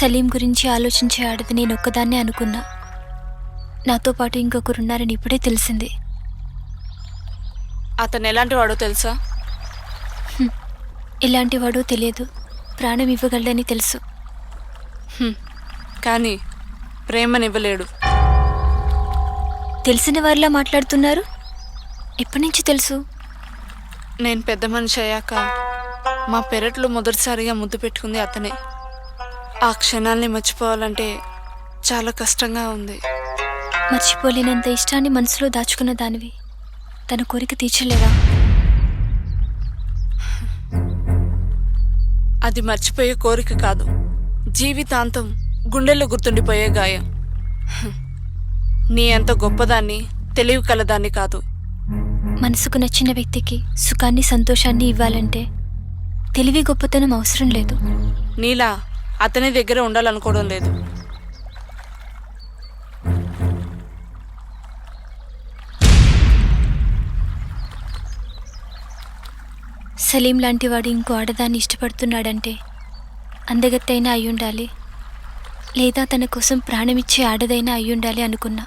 సలీం గురించి ఆలోచించే ఆడది నేను ఒక్కదాన్నే అనుకున్నా. నాతో పాటు ఇంకొకరున్నారని ఇప్పుడే తెలిసింది. అతను ఎలాంటి వాడో తెలుసా? ఎలాంటి వాడో తెలియదు, ప్రాణం ఇవ్వగలడని తెలుసు. కానీ ప్రేమనివ్వలేడు. తెలిసిన వారిలా మాట్లాడుతున్నారు. ఎప్పటి నుంచి తెలుసు? నేను పెద్ద మనిషి అయ్యాక మా పెరట్లో మొదటిసారిగా ముద్దు పెట్టుకుంది అతనే. ఆ క్షణాల్ని మర్చిపోవాలంటే చాలా కష్టంగా ఉంది. మర్చిపోలేనంత ఇష్టాన్ని మనసులో దాచుకున్న దానివి తన కోరిక తీర్చలేవా? అది మర్చిపోయే కోరిక కాదు, జీవితాంతం గుండెల్లో గుర్తుండిపోయే గాయం. నీ అంత గొప్పదాన్ని, తెలివి కలదాన్ని కాదు. మనసుకు నచ్చిన వ్యక్తికి సుఖాన్ని సంతోషాన్ని ఇవ్వాలంటే తెలివి గొప్పతనం అవసరం లేదు. నీలా అతని దగ్గర ఉండాలనుకోవడం లేదు. సలీం లాంటి వాడు ఇంకో ఆడదాన్ని ఇష్టపడుతున్నాడంటే అందగత్తైనా అయ్యుండాలి, లేదా తన కోసం ప్రాణమిచ్చే ఆడదైనా అయ్యుండాలి అనుకున్నా.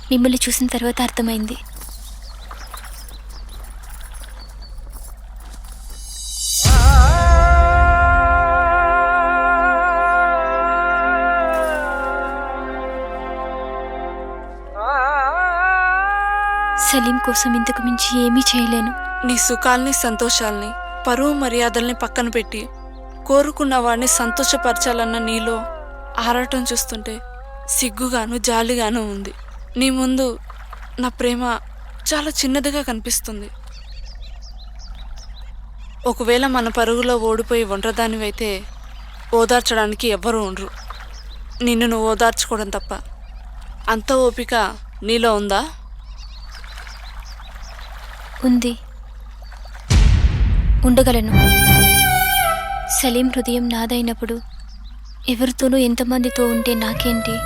మిమ్మల్ని చూసిన తర్వాత అర్థమైంది. సలీం కోసం ఇంతకు మించి ఏమీ చేయలేను. నీ సుఖాల్ని, సంతోషాల్ని, పరువు మర్యాదల్ని పక్కన పెట్టి కోరుకున్న వాడిని సంతోషపరచాలన్న నీలో ఆరాటం చూస్తుంటే సిగ్గుగాను జాలిగాను ఉంది. నీ ముందు నా ప్రేమ చాలా చిన్నదిగా కనిపిస్తుంది. ఒకవేళ మన పరుగులో ఓడిపోయి ఒంటరిదానివైతే ఓదార్చడానికి ఎవ్వరూ ఉండరు, నిన్ను నువ్వు ఓదార్చుకోవడం తప్ప. అంత ఓపిక నీలో ఉందా? ఉంది, ఉండగలను. సలీం హృదయం నాదైనప్పుడు ఎవరితోనూ ఎంతమందితో ఉంటే నాకేంటి?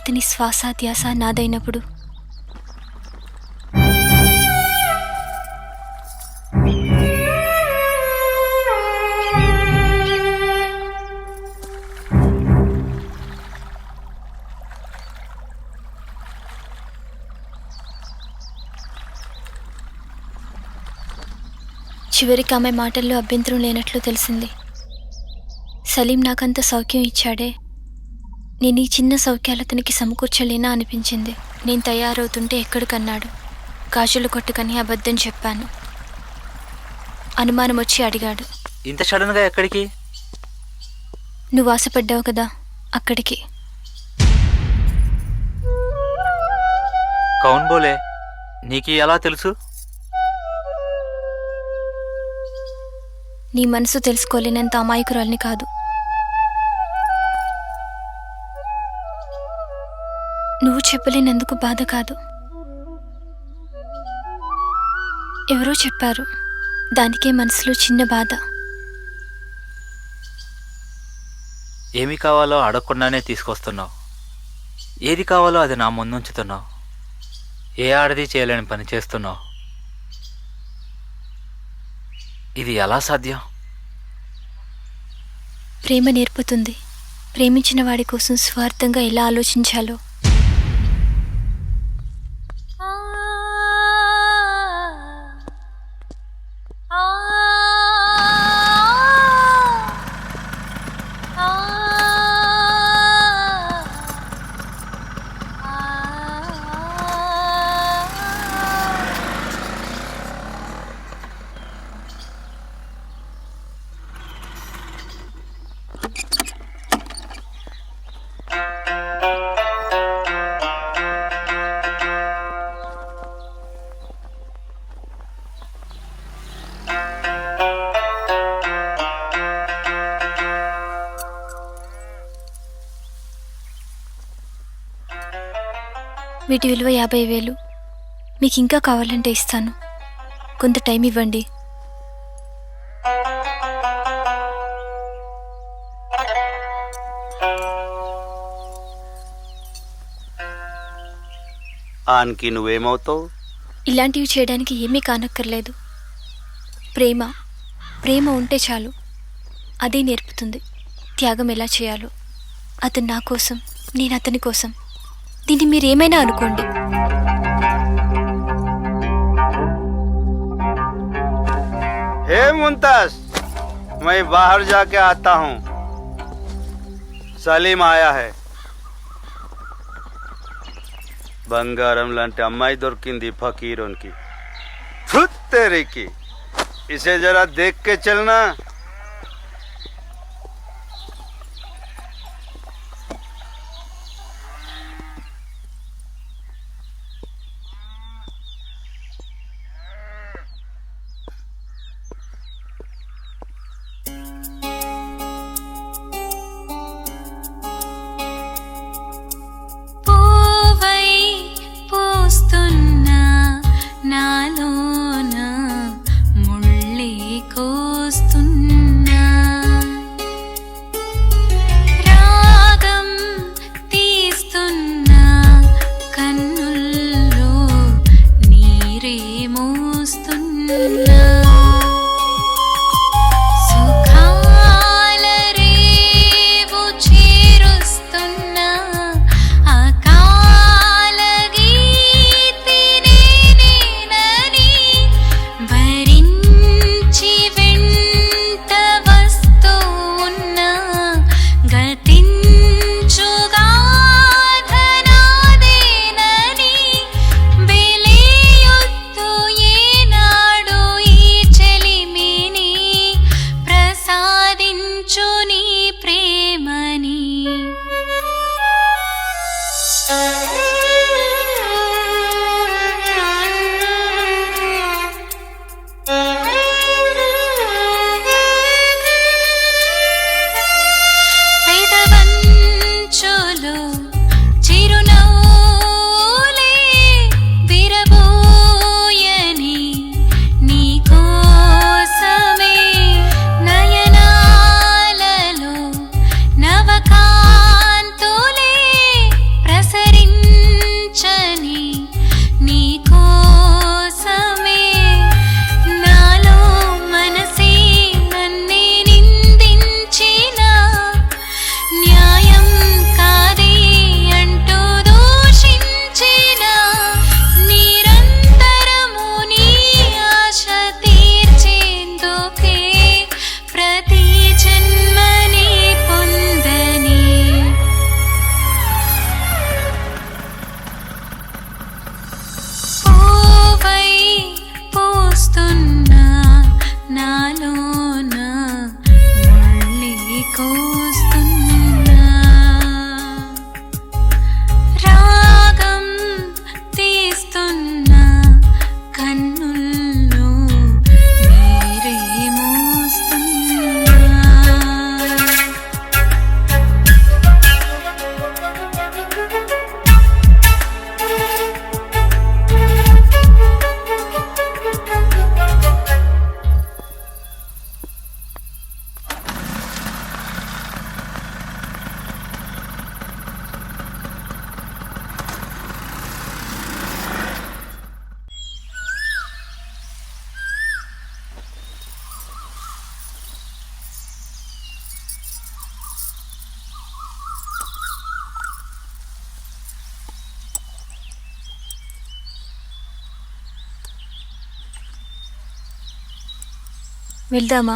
అతని శ్వాస ధ్యాస నాదైనప్పుడు చివరికి ఆమె మాటల్లో అభ్యంతరం లేనట్లు తెలిసింది. సలీం నాకంత సౌఖ్యం ఇచ్చాడే, నేను ఈ చిన్న సౌఖ్యాలు అతనికి సమకూర్చలేనా అనిపించింది. నేను తయారవుతుంటే ఎక్కడికన్నాడు. గాజులు కొట్టుకని అబద్ధం చెప్పాను. అనుమానం వచ్చి అడిగాడు, ఇంత సడన్గా ఎక్కడికి? నువ్వు ఆశపడ్డావు కదా, అక్కడికి. కౌన్ బోలే, నీకు ఎలా తెలుసు? నీ మనసు తెలుసుకోలేనంత అమాయకురాల్ని కాదు. నువ్వు చెప్పలేనందుకు బాధ కాదు, ఎవరో చెప్పారు, దానికే మనసులో చిన్న బాధ. ఏమి కావాలో అడగకుండానే తీసుకొస్తున్నావు. ఏది కావాలో అది నా ముందుంచుతున్నావు. ఏ ఆడది చేయలేని పని చేస్తున్నావు. ఇది ఎలా సాధ్యం? ప్రేమ నేర్పుతుంది ప్రేమించిన వాడి కోసం స్వార్థంగా ఎలా ఆలోచించాలో. వీటి విలువ 50,000. మీకు ఇంకా కావాలంటే ఇస్తాను, కొంత టైం ఇవ్వండి. ఆన్కి నువ్వేమవుతావు? ఇలాంటివి చేయడానికి ఏమీ కానక్కర్లేదు. ప్రేమ ప్రేమ ఉంటే చాలు, అదే నేర్పుతుంది. త్యాగం ఎలా చేయాలో. అతను నా కోసం, నేను అతని కోసం. దీన్ని మీరేమైనా అనుకోండి. हे मुमताज, मैं बाहर जाके आता हूँ। सलीम आया है। బంగారం లాంటి అమ్మాయి దొరికింది ఫకీరోన్కి. ఫుట్ तेरी इसे जरा देख के चलना। వెళ్దామా?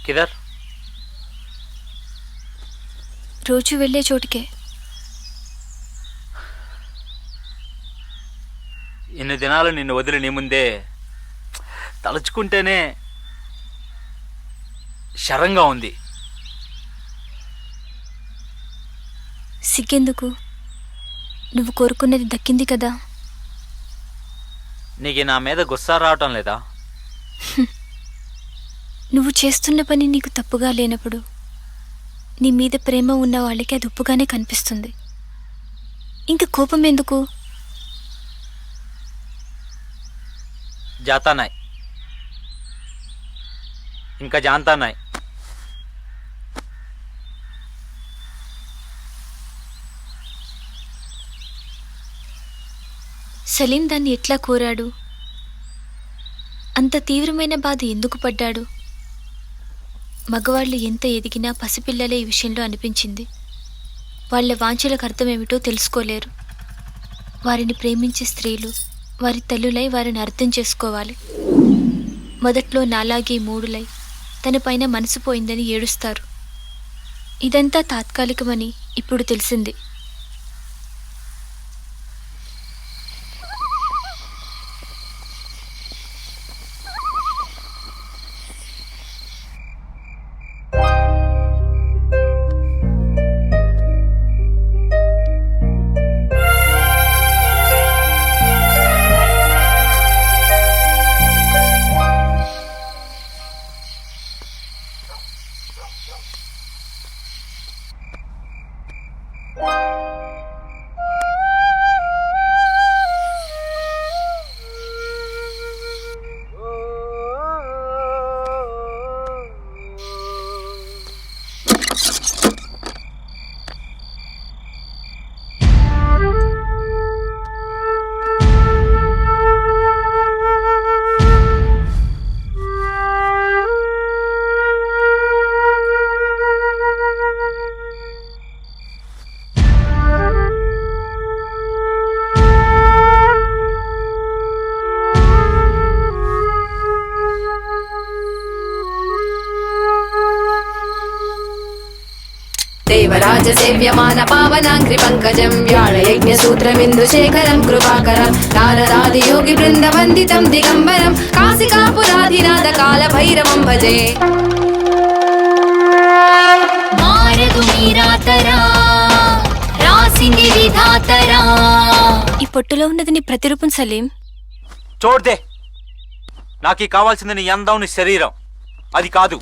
కిదర్? రోజు వెళ్ళే చోటుకే. ఇన్ని దినాలు నిన్ను వదిలి నీ ముందే తలుచుకుంటేనే శరంగా ఉంది. సిగ్గెందుకు? నువ్వు కోరుకున్నది దక్కింది కదా. నీకు నా మీద గుస్సా రావటం లేదా? నువ్వు చేస్తున్న పని నీకు తప్పుగా లేనప్పుడు నీ మీద ప్రేమ ఉన్న వాళ్ళకి అది ఉప్పుగానే కనిపిస్తుంది. ఇంక కోపం ఎందుకు? జాతానాయ్, ఇంకా జాంతానాయ్. సలీం దాన్ని ఎట్లా కోరాడు? అంత తీవ్రమైన బాధ ఎందుకు పడ్డాడు? మగవాళ్ళు ఎంత ఎదిగినా పసిపిల్లలే ఈ విషయంలో అనిపించింది. వాళ్ళ వాంఛలకు అర్థమేమిటో తెలుసుకోలేరు. వారిని ప్రేమించే స్త్రీలు వారి తల్లులై వారిని అర్థం చేసుకోవాలి. మొదట్లో నాలాగే మూడులై తన పైన మనసు పోయిందని ఏడుస్తారు. ఇదంతా తాత్కాలికమని ఇప్పుడు తెలిసింది. దేవరాజ సేవ్యమాన పావనాంగ్రి పంకజం వ్యాళయజ్ఞ సూత్రమిందుశేఖరం కృపాకరం నారదాది యోగి బృంద వందితం దిగంబరం కాశికాపురాధినాథ కాల భైరవం భజే. మారదు మీరాతరా రాసింది విధాతరా. ఈ పొట్టులో ఉన్నది నీ ప్రతిరూపం సలీం. చూడదే, నాకు కావాల్సింది నీ అందం, నీ శరీరం, అది కాదు.